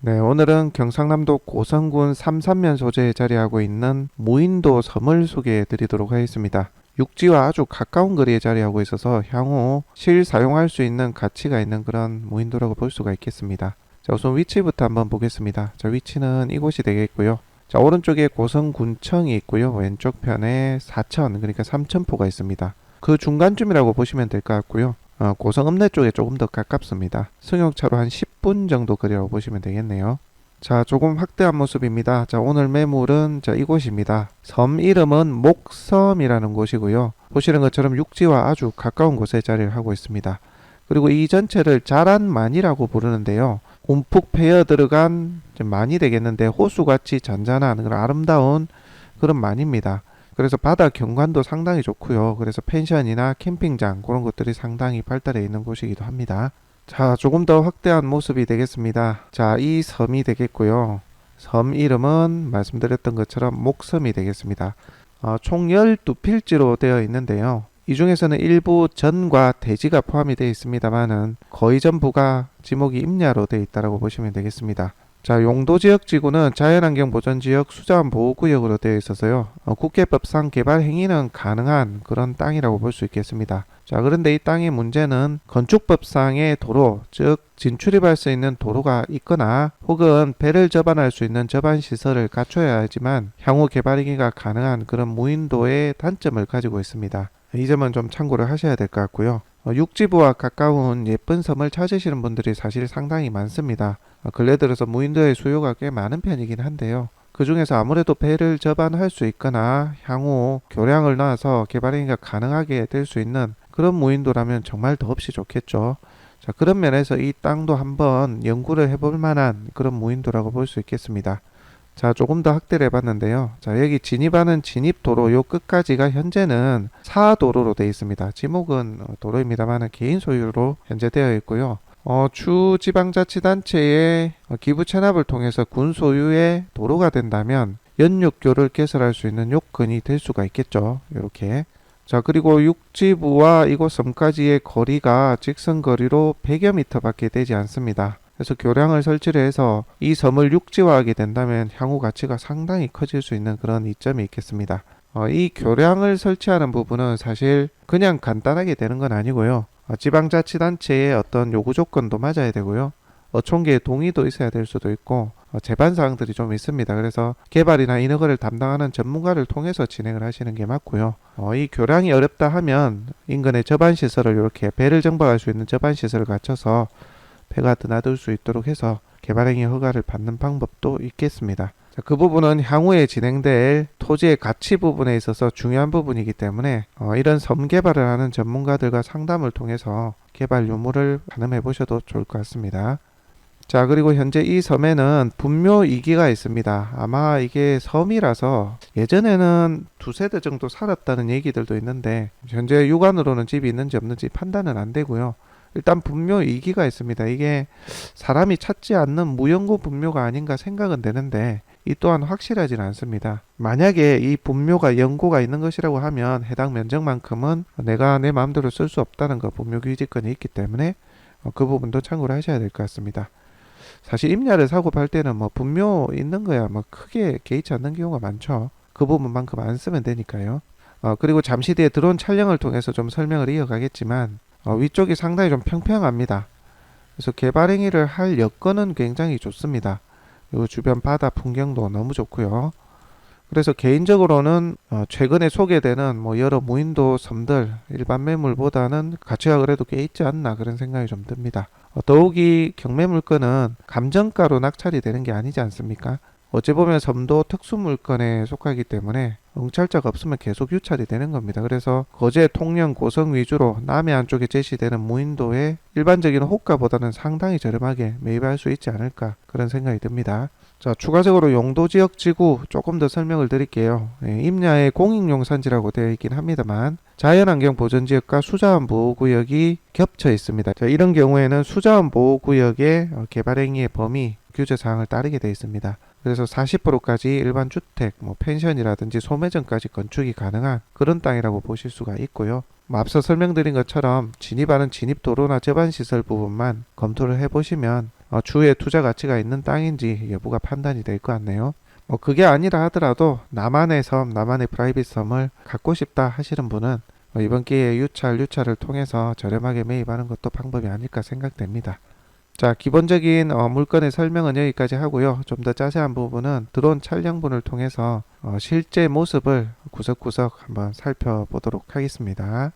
네, 오늘은 경상남도 고성군 삼산면 소재에 자리하고 있는 무인도 섬을 소개해 드리도록 하겠습니다. 육지와 아주 가까운 거리에 자리하고 있어서 향후 실사용할 수 있는 가치가 있는 그런 무인도라고 볼 수가 있겠습니다. 자, 우선 위치부터 한번 보겠습니다. 자, 위치는 이곳이 되겠고요. 자, 오른쪽에 고성군청이 있고요. 왼쪽 편에 사천, 그러니까 삼천포가 있습니다. 그 중간쯤이라고 보시면 될 것 같고요. 고성 읍내 쪽에 조금 더 가깝습니다. 승용차로 한 10분 정도 거리라고 보시면 되겠네요. 자, 조금 확대한 모습입니다. 자, 오늘 매물은 이곳입니다. 섬 이름은 목섬이라는 곳이고요. 보시는 것처럼 육지와 아주 가까운 곳에 자리를 하고 있습니다. 그리고 이 전체를 자란만이라고 부르는데요. 움푹 패여 들어간 만이 되겠는데 호수같이 잔잔한 그런 아름다운 그런 만입니다. 그래서 바다 경관도 상당히 좋고요. 그래서 펜션이나 캠핑장 그런 것들이 상당히 발달해 있는 곳이기도 합니다. 자, 조금 더 확대한 모습이 되겠습니다. 자, 이 섬이 되겠고요. 섬 이름은 말씀드렸던 것처럼 목섬이 되겠습니다. 총 12필지로 되어 있는데요. 이 중에서는 일부 전과 대지가 포함이 되어 있습니다만은 거의 전부가 지목이 임야로 되어 있다고 보시면 되겠습니다. 자, 용도지역지구는 자연환경보전지역 수자원보호구역으로 되어 있어서요. 국계법상 개발 행위는 가능한 그런 땅이라고 볼 수 있겠습니다. 자, 그런데 이 땅의 문제는 건축법상의 도로, 즉 진출입할 수 있는 도로가 있거나 혹은 배를 접안할 수 있는 접안시설을 갖춰야 하지만 향후 개발 행위가 가능한 그런 무인도의 단점을 가지고 있습니다. 이 점은 좀 참고를 하셔야 될 것 같고요. 육지부와 가까운 예쁜 섬을 찾으시는 분들이 사실 상당히 많습니다. 근래 들어서 무인도의 수요가 꽤 많은 편이긴 한데요. 그 중에서 아무래도 배를 접안할 수 있거나 향후 교량을 낳아서 개발 행위가 가능하게 될 수 있는 그런 무인도라면 정말 더없이 좋겠죠. 자, 그런 면에서 이 땅도 한번 연구를 해볼 만한 그런 무인도라고 볼 수 있겠습니다. 자, 조금 더 확대를 해봤는데요. 자, 여기 진입하는 진입도로 요 끝까지가 현재는 사도로로 되어 있습니다. 지목은 도로입니다만 개인 소유로 현재 되어 있고요. 주지방자치단체의 기부 체납을 통해서 군 소유의 도로가 된다면 연육교를 개설할 수 있는 요건이 될 수가 있겠죠. 이렇게. 자, 그리고 육지부와 이곳 섬까지의 거리가 직선 거리로 100여 미터밖에 되지 않습니다. 그래서 교량을 설치를 해서 이 섬을 육지화하게 된다면 향후 가치가 상당히 커질 수 있는 그런 이점이 있겠습니다. 이 교량을 설치하는 부분은 사실 그냥 간단하게 되는 건 아니고요. 지방자치단체의 어떤 요구 조건도 맞아야 되고요. 어촌계의 동의도 있어야 될 수도 있고 제반 사항들이 좀 있습니다. 그래서 개발이나 인허가를 담당하는 전문가를 통해서 진행을 하시는 게 맞고요. 이 교량이 어렵다 하면 인근의 접안시설을 이렇게 배를 정박할 수 있는 접안시설을 갖춰서 배가 드나들 수 있도록 해서 개발행위 허가를 받는 방법도 있겠습니다. 자, 그 부분은 향후에 진행될 토지의 가치 부분에 있어서 중요한 부분이기 때문에 이런 섬 개발을 하는 전문가들과 상담을 통해서 개발 유무를 가늠해 보셔도 좋을 것 같습니다. 자, 그리고 현재 이 섬에는 분묘 2기가 있습니다. 아마 이게 섬이라서 예전에는 두세 대 정도 살았다는 얘기들도 있는데 현재 육안으로는 집이 있는지 없는지 판단은 안 되고요. 일단 분묘 2기가 있습니다. 이게 사람이 찾지 않는 무연고 분묘가 아닌가 생각은 되는데 이 또한 확실하지는 않습니다. 만약에 이 분묘가 연고가 있는 것이라고 하면 해당 면적만큼은 내가 내 마음대로 쓸 수 없다는 거 분묘 규지권이 있기 때문에 그 부분도 참고를 하셔야 될 것 같습니다. 사실 임야를 사고 팔 때는 분묘 있는 거야 크게 개의치 않는 경우가 많죠. 그 부분만큼 안 쓰면 되니까요. 그리고 잠시 뒤에 드론 촬영을 통해서 좀 설명을 이어가겠지만 위쪽이 상당히 좀 평평합니다. 그래서 개발 행위를 할 여건은 굉장히 좋습니다. 이 주변 바다 풍경도 너무 좋고요. 그래서 개인적으로는 최근에 소개되는 여러 무인도 섬들 일반 매물보다는 가치가 그래도 꽤 있지 않나 그런 생각이 좀 듭니다. 더욱이 경매 물건은 감정가로 낙찰이 되는 게 아니지 않습니까? 어찌 보면 섬도 특수물건에 속하기 때문에 응찰자가 없으면 계속 유찰이 되는 겁니다. 그래서 거제, 통영, 고성 위주로 남해안 쪽에 제시되는 무인도의 일반적인 호가보다는 상당히 저렴하게 매입할 수 있지 않을까 그런 생각이 듭니다. 자, 추가적으로 용도지역 지구 조금 더 설명을 드릴게요. 임야의 공익용산지라고 되어 있긴 합니다만 자연환경보전지역과 수자원보호구역이 겹쳐 있습니다. 자, 이런 경우에는 수자원보호구역의 개발행위의 범위 규제사항을 따르게 되어 있습니다. 그래서 40%까지 일반 주택, 펜션이라든지 소매점까지 건축이 가능한 그런 땅이라고 보실 수가 있고요. 앞서 설명드린 것처럼 진입하는 진입도로나 접안시설 부분만 검토를 해보시면 추후에 투자 가치가 있는 땅인지 여부가 판단이 될 것 같네요. 그게 아니라 하더라도 나만의 섬, 나만의 프라이빗 섬을 갖고 싶다 하시는 분은 이번 기회에 유찰을 통해서 저렴하게 매입하는 것도 방법이 아닐까 생각됩니다. 자, 기본적인 물건의 설명은 여기까지 하고요. 좀 더 자세한 부분은 드론 촬영분을 통해서 실제 모습을 구석구석 한번 살펴보도록 하겠습니다.